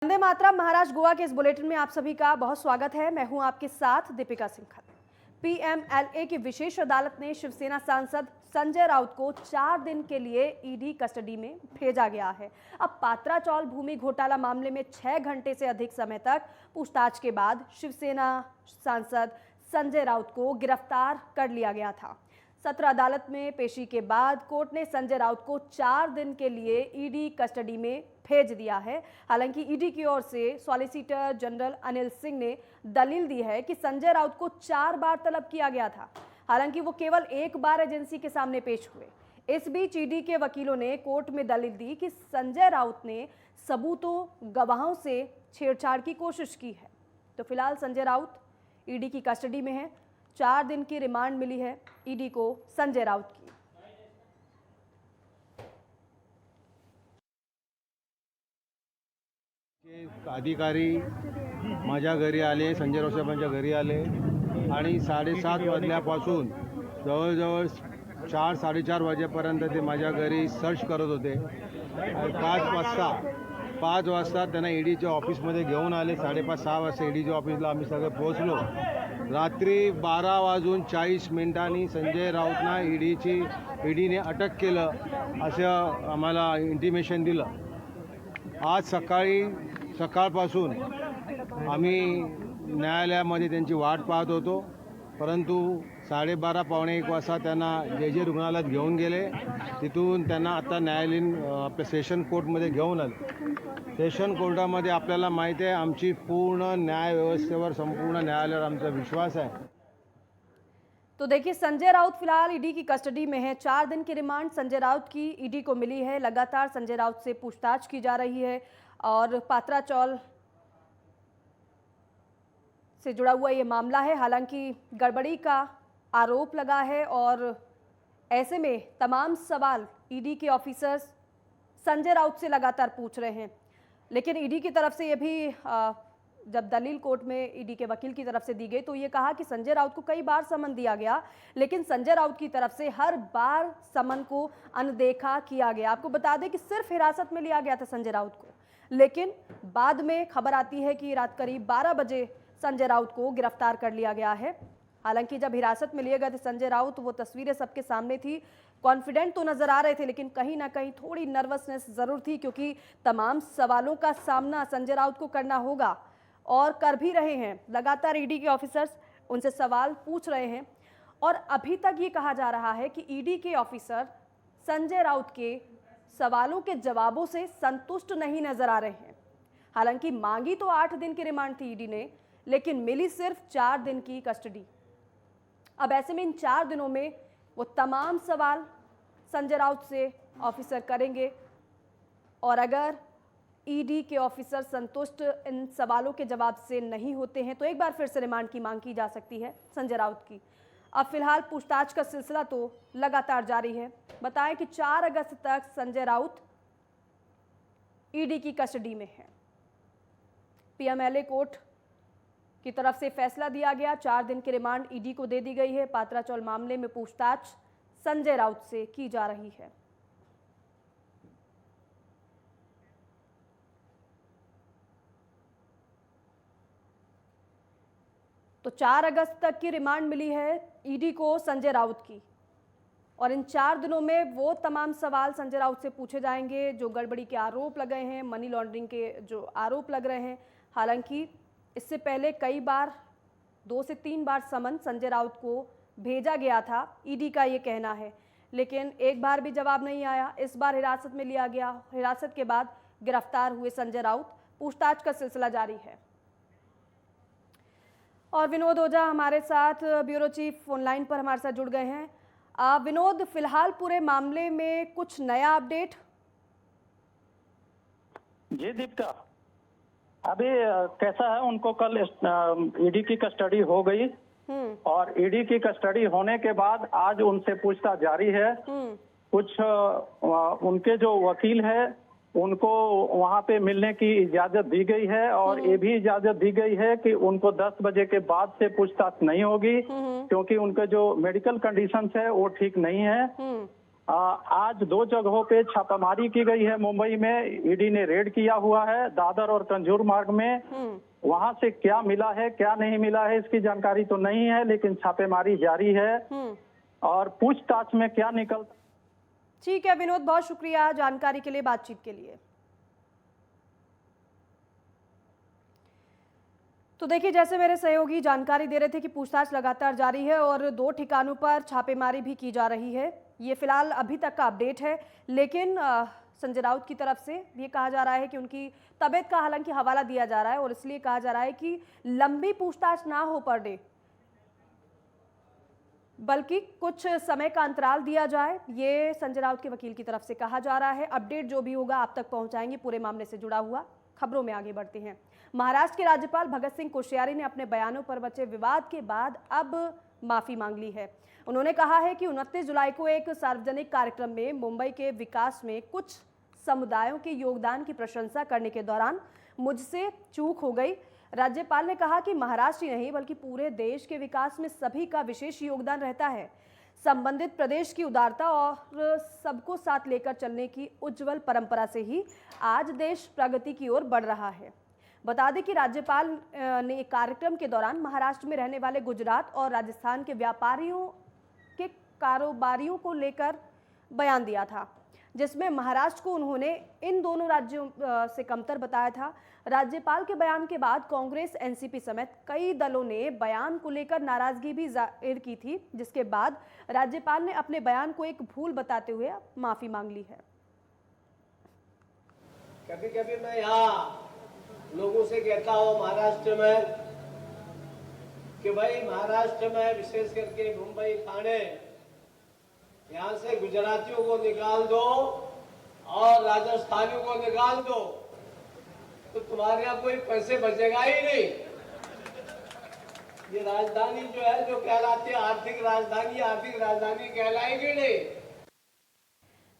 वंदे मातरम। महाराष्ट्र गोवा के इस बुलेटिन में आप सभी का बहुत स्वागत है। मैं हूं आपके साथ दीपिका सिंघल। पीएमएलए की विशेष अदालत ने शिवसेना सांसद संजय राउत को 4 दिन के लिए ईडी कस्टडी में भेजा गया है। अब पात्राचौल भूमि घोटाला मामले में 6 घंटे से अधिक समय तक पूछताछ के बाद शिवसेना सांसद संजय राउत को गिरफ्तार कर लिया गया था। सत्र अदालत में पेशी के बाद कोर्ट ने संजय राउत को 4 दिन के लिए ईडी कस्टडी में भेज दिया है। हालांकि ईडी की ओर से सॉलिसिटर जनरल अनिल सिंह ने दलील दी है कि संजय राउत को 4 बार तलब किया गया था, हालांकि वो केवल एक बार एजेंसी के सामने पेश हुए। इस बीच ईडी के वकीलों ने कोर्ट में दलील दी कि संजय राउत ने सबूतों, गवाहों से छेड़छाड़ की कोशिश की है। तो फिलहाल संजय राउत ईडी की कस्टडी में है। 4 दिन की रिमांड मिली है ईडी को संजय राउत की। अधिकारी माझ्या घरी आले, संजय राऊत साहेबांच्या घरी आले आणि 7:30 वाजल्यापासून जवळजवळ 4-4:30 वाजेपर्यंत ते माझ्या घरी सर्च करत होते। 5 वाजता त्यांना ईडीच्या ऑफिसमध्ये घेऊन आले। 5:30-6 वाजता ईडीच्या ऑफिसला आम्ही सगळे पोहोचलो। रात्री 12:40 संजय राऊतना ईडीने अटक केलं असं आम्हाला इंटिमेशन दिलं। आज सकाळपासून आम्ही न्यायालयामध्ये त्यांची वाट पाहत होतो, परंतु 12:30 पावणे 1 वाजता त्यांना जे रुग्णालयात घेऊन गेले। तिथून त्यांना आता न्यायालयीन आपल्या सेशन कोर्टमध्ये घेऊन आले। सेशन कोर्टामध्ये आपल्याला माहिती आहे आमची पूर्ण न्याय व्यवस्थेवर, संपूर्ण न्यायालयावर आमचा विश्वास है। तो देखिए, संजय राउत फिलहाल ईडी की कस्टडी में है। 4 दिन की रिमांड संजय राउत की ईडी को मिली है। लगातार संजय राउत से पूछताछ की जा रही है और पात्राचौल से जुड़ा हुआ ये मामला है। हालांकि गड़बड़ी का आरोप लगा है और ऐसे में तमाम सवाल ईडी के ऑफिसर्स संजय राउत से लगातार पूछ रहे हैं। लेकिन ईडी की तरफ से ये भी जब दलील कोर्ट में ईडी के वकील की तरफ से दी गई तो ये कहा कि संजय राउत को कई बार समन दिया गया, लेकिन संजय राउत की तरफ से हर बार समन को अनदेखा किया गया। आपको बता दें कि सिर्फ हिरासत में लिया गया था संजय राउत को, लेकिन बाद में खबर आती है कि रात करीब 12 बजे संजय राउत को गिरफ्तार कर लिया गया है। हालांकि जब हिरासत में लिए गए थे संजय राउत, वो तस्वीरें सबके सामने थी। कॉन्फिडेंट तो नजर आ रहे थे, लेकिन कहीं ना कहीं थोड़ी नर्वसनेस जरूर थी, क्योंकि तमाम सवालों का सामना संजय राउत को करना होगा और कर भी रहे हैं। लगातार ईडी के ऑफिसर्स उनसे सवाल पूछ रहे हैं और अभी तक ये कहा जा रहा है कि ईडी के ऑफिसर संजय राउत के सवालों के जवाबों से संतुष्ट नहीं नजर आ रहे हैं। हालांकि मांगी तो 8 दिन की रिमांड थी ईडी ने, लेकिन मिली सिर्फ 4 दिन की कस्टडी। अब ऐसे में इन 4 दिनों में वो तमाम सवाल संजय राउत से ऑफिसर करेंगे और अगर ईडी के ऑफिसर संतुष्ट इन सवालों के जवाब से नहीं होते हैं तो एक बार फिर से रिमांड की मांग की जा सकती है संजय राउत की। अब फिलहाल पूछताछ का सिलसिला तो लगातार जारी है। बताएं कि 4 अगस्त तक संजय राउत ईडी की कस्टडी में है। पीएमएलए कोर्ट की तरफ से फैसला दिया गया, 4 दिन की रिमांड ईडी को दे दी गई है। पात्राचौल मामले में पूछताछ संजय राउत से की जा रही है। तो 4 अगस्त तक की रिमांड मिली है ईडी को संजय राउत की और इन 4 दिनों में वो तमाम सवाल संजय राउत से पूछे जाएंगे जो गड़बड़ी के आरोप लगे हैं, मनी लॉन्ड्रिंग के जो आरोप लग रहे हैं। हालांकि इससे पहले कई बार 2 से 3 बार समन संजय राउत को भेजा गया था, ईडी का ये कहना है, लेकिन एक बार भी जवाब नहीं आया। इस बार हिरासत में लिया गया। हिरासत के बाद गिरफ्तार हुए संजय राउत। पूछताछ का सिलसिला जारी है। और विनोद ओझा हमारे साथ, ब्यूरो चीफ, ऑनलाइन पर हमारे साथ जुड़ गए हैं। विनोद, फिलहाल पूरे मामले में कुछ नया अपडेट? जी दीपिका, अभी कैसा है, उनको कल ईडी की कस्टडी हो गई और ईडी की कस्टडी होने के बाद आज उनसे पूछताछ जारी है। कुछ उनके जो वकील है उनको वहां पे मिलने की इजाजत दी गई है और ये भी इजाजत दी गई है कि उनको 10 बजे के बाद से पूछताछ नहीं होगी, क्योंकि उनके जो मेडिकल कंडीशंस है वो ठीक नहीं है। आज 2 जगहों पे छापामारी की गई है मुंबई में। ईडी ने रेड किया हुआ है दादर और कंजूर मार्ग में। वहां से क्या मिला है क्या नहीं मिला है इसकी जानकारी तो नहीं है, लेकिन छापेमारी जारी है और पूछताछ में क्या निकलता। ठीक है विनोद, बहुत शुक्रिया जानकारी के लिए, बातचीत के लिए। तो देखिए, जैसे मेरे सहयोगी जानकारी दे रहे थे कि पूछताछ लगातार जारी है और 2 ठिकानों पर छापेमारी भी की जा रही है। ये फिलहाल अभी तक का अपडेट है, लेकिन संजय राउत की तरफ से ये कहा जा रहा है कि उनकी तबीयत का हालांकि हवाला दिया जा रहा है और इसलिए कहा जा रहा है कि लंबी पूछताछ ना हो पर डे, बल्कि कुछ समय का अंतराल दिया जाए। ये संजय राउत के वकील की तरफ से कहा जा रहा है। अपडेट जो भी होगा आप तक पहुंचाएंगे पूरे मामले से जुड़ा हुआ। खबरों में आगे बढ़ते हैं। महाराष्ट्र के राज्यपाल भगत सिंह कोश्यारी ने अपने बयानों पर बचे विवाद के बाद अब माफी मांग ली है। उन्होंने कहा है कि 29 जुलाई को एक सार्वजनिक कार्यक्रम में मुंबई के विकास में कुछ समुदायों के योगदान की प्रशंसा करने के दौरान मुझसे चूक हो गई। राज्यपाल ने कहा कि महाराष्ट्र ही नहीं बल्कि पूरे देश के विकास में सभी का विशेष योगदान रहता है। संबंधित प्रदेश की उदारता और सबको साथ लेकर चलने की उज्जवल परंपरा से ही आज देश प्रगति की ओर बढ़ रहा है। बता दें कि राज्यपाल ने कार्यक्रम के दौरान महाराष्ट्र में रहने वाले गुजरात और राजस्थान के व्यापारियों के कारोबारियों को लेकर बयान दिया था, जिसमें महाराष्ट्र को उन्होंने इन दोनों राज्यों से कमतर बताया था। राज्यपाल के बयान के बाद कांग्रेस, एनसीपी समेत कई दलों ने बयान को लेकर नाराजगी भी जाहिर की थी, जिसके बाद राज्यपाल ने अपने बयान को एक भूल बताते हुए माफी मांग ली है। कभी कभी मैं यहाँ लोगों से कहता हूँ महाराष्ट्र में कि भाई महाराष्ट्र में विशेष करके मुंबई, ठाणे, यहाँ से गुजरातियों को निकाल दो और राजस्थानियों को निकाल दो तो तुम्हारे यहाँ कोई पैसे बचेगा ही नहीं। ये राजधानी जो है जो कहलाती है आर्थिक राजधानी कहलाएगी नहीं।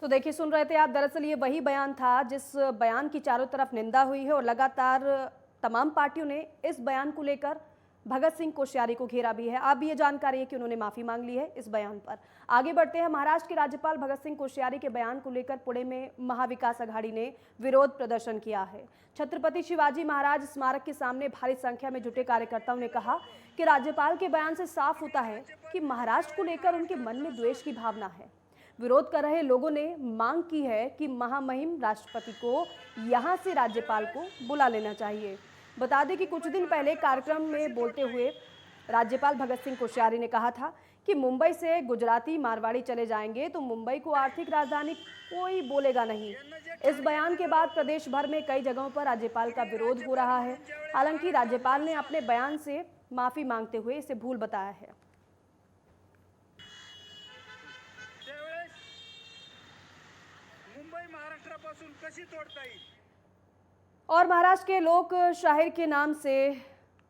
तो देखिए, सुन रहे थे आप, दरअसल ये वही बयान था जिस बयान की चारों तरफ निंदा हुई है और लगातार तमाम पार्टियों ने इस बयान को लेकर भगत सिंह कोश्यारी को घेरा भी है। अब ये जानकारी है कि उन्होंने माफी मांग ली है इस बयान पर। आगे बढ़ते हैं। महाराष्ट्र के राज्यपाल भगत सिंह कोश्यारी के बयान को लेकर पुणे में महाविकास अघाड़ी ने विरोध प्रदर्शन किया है। छत्रपति शिवाजी महाराज स्मारक के सामने भारी संख्या में जुटे कार्यकर्ताओं ने कहा कि राज्यपाल के बयान से साफ होता है कि महाराष्ट्र को लेकर उनके मन में द्वेष की भावना है। विरोध कर रहे लोगों ने मांग की है कि महामहिम राष्ट्रपति को यहां से राज्यपाल को बुला लेना चाहिए। बता दें कि कुछ दिन पहले कार्यक्रम में बोलते हुए राज्यपाल भगत सिंह कोश्यारी ने कहा था कि मुंबई से गुजराती, मारवाड़ी चले जाएंगे तो मुंबई को आर्थिक राजधानी कोई बोलेगा नहीं। इस बयान के बाद प्रदेश भर में कई जगहों पर राज्यपाल का विरोध हो रहा है। हालांकि राज्यपाल ने अपने बयान से माफी मांगते हुए इसे भूल बताया है। मुंबई महाराष्ट्रापासून कशी तोडता येईल और महाराष्ट्र के लोक शाहीर के नाम से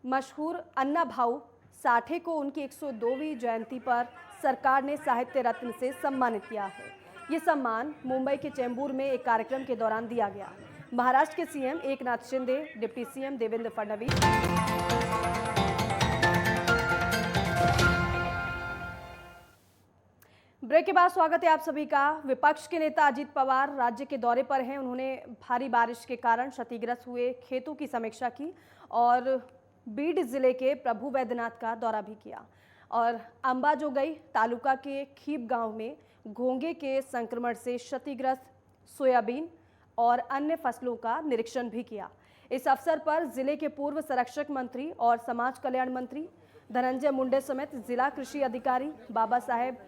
मशहूर अन्ना भाऊ साठे को उनकी 102वीं जयंती पर सरकार ने साहित्य रत्न से सम्मानित किया है। ये सम्मान मुंबई के चेंबूर में एक कार्यक्रम के दौरान दिया गया। महाराष्ट्र के CM Eknath Shinde, deputy CM Devendra Fadnavis, break के बाद स्वागत है आप सभी का। विपक्ष के नेता अजीत पवार राज्य के दौरे पर हैं। उन्होंने भारी बारिश के कारण क्षतिग्रस्त हुए खेतों की समीक्षा की और बीड जिले के प्रभु वैद्यनाथ का दौरा भी किया और अंबाजोगई तालुका के खीप गांव में घोंघे के संक्रमण से क्षतिग्रस्त सोयाबीन और अन्य फसलों का निरीक्षण भी किया। इस अवसर पर जिले के पूर्व संरक्षक मंत्री और समाज कल्याण मंत्री धनंजय मुंडे समेत जिला कृषि अधिकारी बाबा साहेब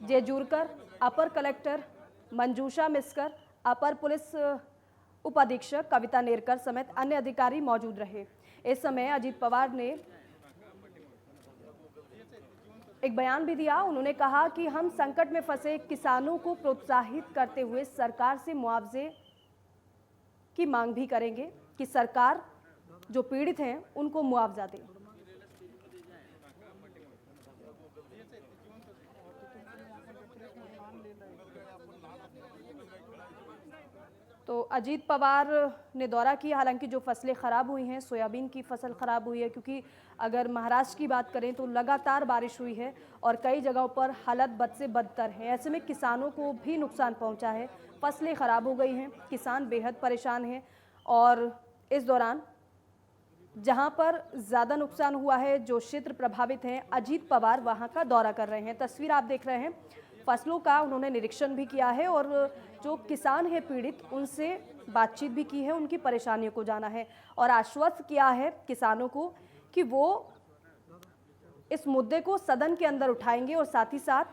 जेजूरकर, अपर कलेक्टर मंजूषा मिस्कर, अपर पुलिस उपाधीक्षक कविता नेरकर समेत अन्य अधिकारी मौजूद रहे। इस समय अजीत पवार ने एक बयान भी दिया। उन्होंने कहा कि हम संकट में फंसे किसानों को प्रोत्साहित करते हुए सरकार से मुआवजे की मांग भी करेंगे कि सरकार जो पीड़ित हैं उनको मुआवजा दे। तो तो अजीत पवार ने दौरा किया, हालांकि जो फसलें ख़राब हुई हैं, सोयाबीन की फसल ख़राब हुई है, क्योंकि अगर महाराष्ट्र की बात करें तो लगातार बारिश हुई है और कई जगहों पर हालत बद से बदतर है। ऐसे में किसानों को भी नुकसान पहुंचा है, फसलें ख़राब हो गई हैं, किसान बेहद परेशान हैं। और इस दौरान जहां पर ज़्यादा नुकसान हुआ है, जो क्षेत्र प्रभावित हैं, अजीत पवार वहां का दौरा कर रहे हैं। तस्वीर आप देख रहे हैं, फसलों का उन्होंने निरीक्षण भी किया है और जो किसान हैं पीड़ित, उनसे बातचीत भी की है, उनकी परेशानियों को जाना है और आश्वस्त किया है किसानों को कि वो इस मुद्दे को सदन के अंदर उठाएंगे और साथ ही साथ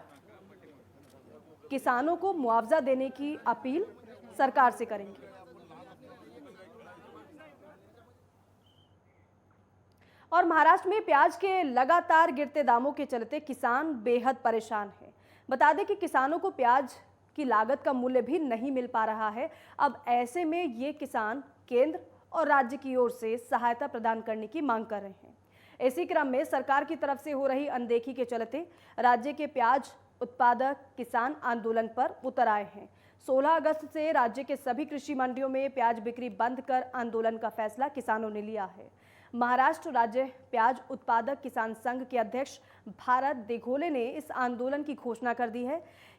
किसानों को मुआवजा देने की अपील सरकार से करेंगे। और महाराष्ट्र में प्याज के लगातार गिरते दामों के चलते किसान बेहद परेशान हैं। बता दें कि किसानों को प्याज की लागत का मूल्य भी नहीं मिल पा रहा है। अब ऐसे में ये किसान केंद्र और राज्य की ओर से सहायता प्रदान करने की मांग कर रहे हैं। इसी क्रम में सरकार की तरफ से हो रही अनदेखी के चलते राज्य के प्याज उत्पादक किसान आंदोलन पर उतर आए हैं। 16 अगस्त से राज्य के सभी कृषि मंडियों में प्याज बिक्री बंद कर आंदोलन का फैसला किसानों ने लिया है। महाराष्ट्र राज्य प्याज उत्पादक किसान संघ के अध्यक्ष भारत देघोले ने इस आंदोलन की घोषणा कर दी है।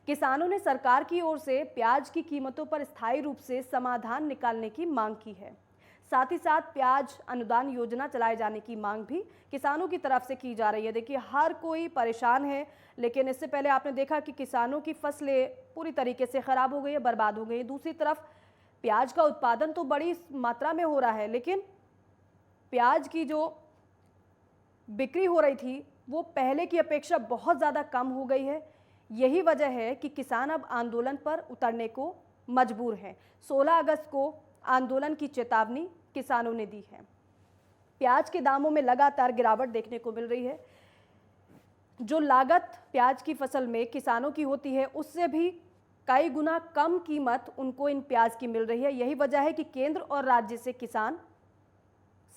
किसानों ने सरकार की ओर से प्याज की कीमतों पर स्थायी रूप से समाधान निकालने की मांग की है। साथ ही साथ प्याज अनुदान योजना चलाए जाने की मांग भी किसानों की तरफ से की जा रही है। देखिए, हर कोई परेशान है, लेकिन इससे पहले आपने देखा कि किसानों की फसलें पूरी तरीके से खराब हो गई है, बर्बाद हो गई है। दूसरी तरफ प्याज का उत्पादन तो बड़ी मात्रा में हो रहा है, लेकिन प्याज की जो बिक्री हो रही थी वो पहले की अपेक्षा बहुत ज़्यादा कम हो गई है। यही वजह है कि किसान अब आंदोलन पर उतरने को मजबूर हैं। 16 अगस्त को आंदोलन की चेतावनी किसानों ने दी है। प्याज के दामों में लगातार गिरावट देखने को मिल रही है। जो लागत प्याज की फसल में किसानों की होती है, उससे भी कई गुना कम कीमत उनको इन प्याज की मिल रही है। यही वजह है कि केंद्र और राज्य से किसान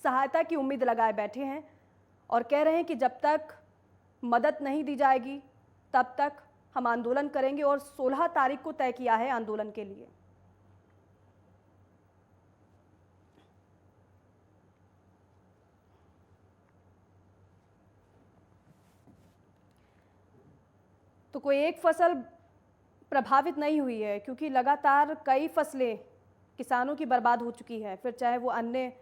सहायता की उम्मीद लगाए बैठे हैं और कह रहे हैं कि जब तक मदद नहीं दी जाएगी तब तक हम आंदोलन करेंगे और 16 तारीख को तय किया है आंदोलन के लिए। तो कोई एक फसल प्रभावित नहीं हुई है, क्योंकि लगातार कई फसलें किसानों की बर्बाद हो चुकी है। फिर चाहे वो अन्य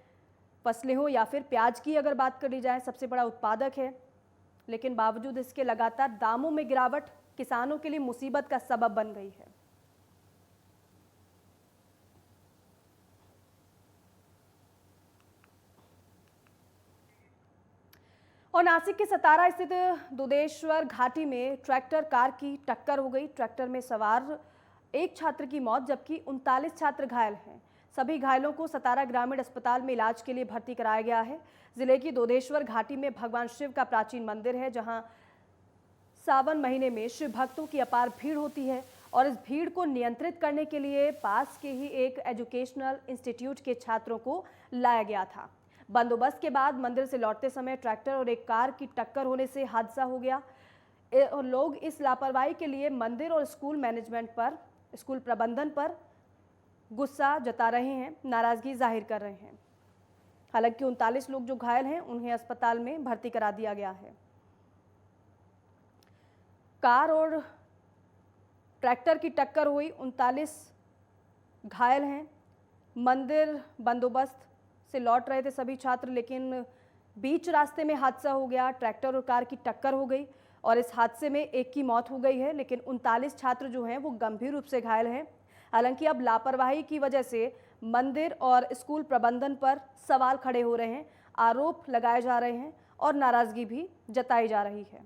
फसलें हो या फिर प्याज की अगर बात करी जाए, सबसे बड़ा उत्पादक है, लेकिन बावजूद इसके लगातार दामों में गिरावट किसानों के लिए मुसीबत का सबब बन गई है। और नासिक के सतारा स्थित दुधेश्वर घाटी में ट्रैक्टर कार की टक्कर हो गई। ट्रैक्टर में सवार एक छात्र की मौत, जबकि 39 छात्र घायल हैं। सभी घायलों को सतारा ग्रामीण अस्पताल में इलाज के लिए भर्ती कराया गया है। जिले की दुधेश्वर घाटी में भगवान शिव का प्राचीन मंदिर है, जहां सावन महीने में शिव भक्तों की अपार भीड़ होती है और इस भीड़ को नियंत्रित करने के लिए पास के ही एक एजुकेशनल इंस्टीट्यूट के छात्रों को लाया गया था। बंदोबस्त के बाद मंदिर से लौटते समय ट्रैक्टर और एक कार की टक्कर होने से हादसा हो गया। लोग इस लापरवाही के लिए मंदिर और स्कूल मैनेजमेंट पर, स्कूल प्रबंधन पर गुस्सा जता रहे हैं, नाराजगी जाहिर कर रहे हैं। हालांकि 39 लोग जो घायल हैं उन्हें अस्पताल में भर्ती करा दिया गया है। कार और ट्रैक्टर की टक्कर हुई, 39 घायल हैं। मंदिर बंदोबस्त से लौट रहे थे सभी छात्र, लेकिन बीच रास्ते में हादसा हो गया। ट्रैक्टर और कार की टक्कर हो गई और इस हादसे में एक की मौत हो गई है, लेकिन 39 छात्र जो हैं वो गंभीर रूप से घायल हैं। हालांकि अब लापरवाही की वजह से मंदिर और स्कूल प्रबंधन पर सवाल खड़े हो रहे हैं, आरोप लगाए जा रहे हैं और नाराजगी भी जताई जा रही है।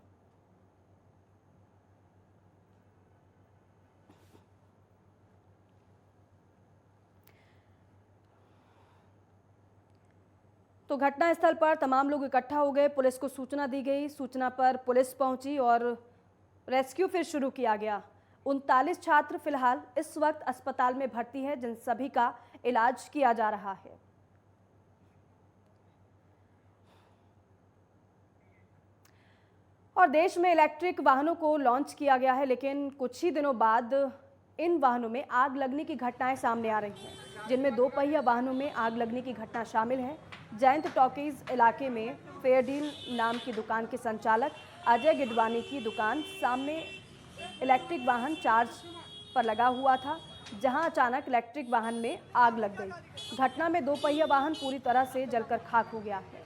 तो घटनास्थल पर तमाम लोग इकट्ठा हो गए, पुलिस को सूचना दी गई, सूचना पर पुलिस पहुंची और रेस्क्यू फिर शुरू किया गया। 39 छात्र फिलहाल इस वक्त अस्पताल में भर्ती हैं, जिन सभी का इलाज किया जा रहा है। और देश में इलेक्ट्रिक वाहनों को लॉन्च किया गया है, लेकिन कुछ ही दिनों बाद इन वाहनों में आग लगने की घटनाएं सामने आ रही हैं, जिनमें 2 पहिया वाहनों में आग लगने की घटना शामिल है। जयंत टॉकीज इलाके में फेयरडील नाम की दुकान के संचालक अजय गिडवानी की दुकान सामने इलेक्ट्रिक वाहन चार्ज पर लगा हुआ था, जहां अचानक इलेक्ट्रिक वाहन में आग लग गई। घटना में 2 पहिया वाहन पूरी तरह से जलकर खाक हो गया है।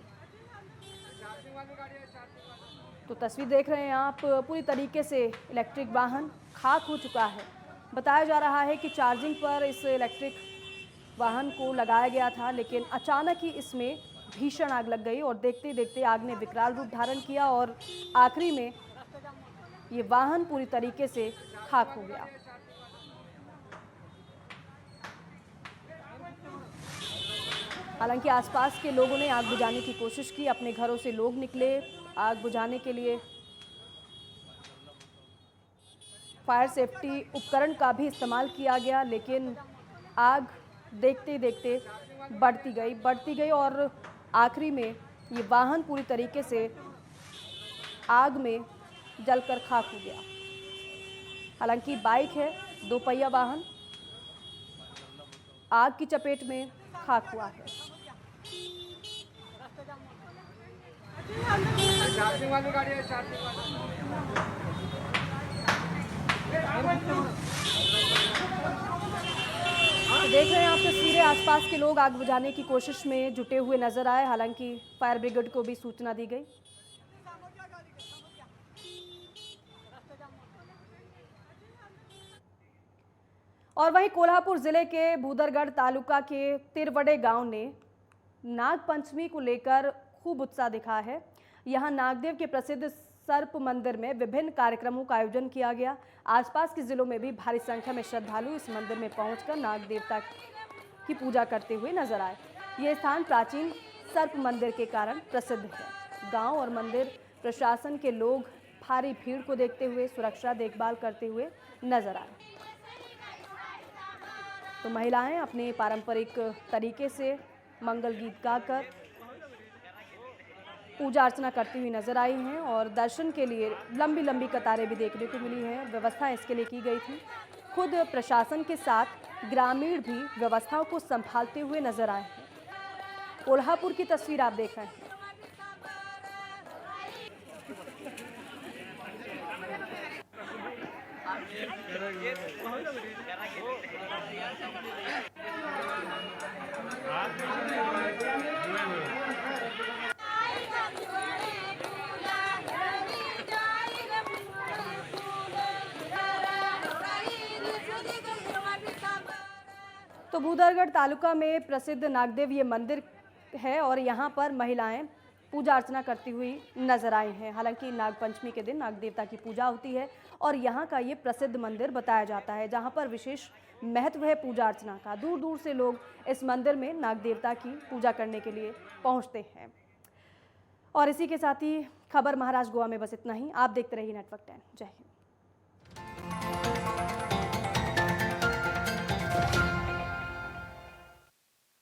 तो तस्वीर देख रहे हैं आप, पूरी तरीके से इलेक्ट्रिक वाहन खाक हो चुका है। बताया जा रहा है कि चार्जिंग पर इस इलेक्ट्रिक वाहन को लगाया गया था, लेकिन अचानक ही इसमें भीषण आग लग गई और देखते देखते आग ने विकराल रूप धारण किया और आखिरी में ये वाहन पूरी तरीके से खाक हो गया। हालांकि आसपास के लोगों ने आग बुझाने की कोशिश की, अपने घरों से लोग निकले आग बुझाने के लिए। फायर सेफ्टी उपकरण का भी इस्तेमाल किया गया, लेकिन आग देखते देखते बढ़ती गई और आखिरी में ये वाहन पूरी तरीके से आग में जलकर खाक हो गया। हालांकि बाइक है, 2 पहिया वाहन आग की चपेट में खाक हुआ है। देख रहे हैं आप तस्वीरें, आसपास के लोग आग बुझाने की कोशिश में जुटे हुए नजर आए। हालांकि फायर ब्रिगेड को भी सूचना दी गई। और वहीं कोल्हापुर जिले के भूदरगढ़ तालुका के तिरवड़े गांव ने नाग पंचमी को लेकर खूब उत्साह दिखा है। यहां नागदेव के प्रसिद्ध सर्प मंदिर में विभिन्न कार्यक्रमों का आयोजन किया गया। आसपास के जिलों में भी भारी संख्या में श्रद्धालु इस मंदिर में पहुंचकर नाग देवता की पूजा करते हुए नजर आए। ये स्थान प्राचीन सर्प मंदिर के कारण प्रसिद्ध है। गांव और मंदिर प्रशासन के लोग भारी भीड़ को देखते हुए सुरक्षा देखभाल करते हुए नजर आए। तो महिलाएं अपने पारंपरिक तरीके से मंगल गीत गाकर पूजा अर्चना करती हुई नजर आई हैं और दर्शन के लिए लंबी लंबी कतारें भी देखने को मिली हैं। व्यवस्था इसके लिए की गई थी। खुद प्रशासन के साथ ग्रामीण भी व्यवस्थाओं को संभालते हुए नजर आए हैं। कोल्हापुर की तस्वीर आप देख रहे हैं। तो भूदरगढ़ तालुका में प्रसिद्ध नागदेव ये मंदिर है और यहाँ पर महिलाएं पूजा अर्चना करती हुई नजर आई हैं। हालांकि नाग पंचमी के दिन नाग देवता की पूजा होती है और यहाँ का ये प्रसिद्ध मंदिर बताया जाता है, जहाँ पर विशेष महत्व है पूजा अर्चना का। दूर दूर से लोग इस मंदिर में नाग देवता की पूजा करने के लिए पहुँचते हैं। और इसी के साथ ही खबर महाराष्ट्र गोवा में बस इतना ही। आप देखते रहिए नेटवर्क 10। जय हिंद।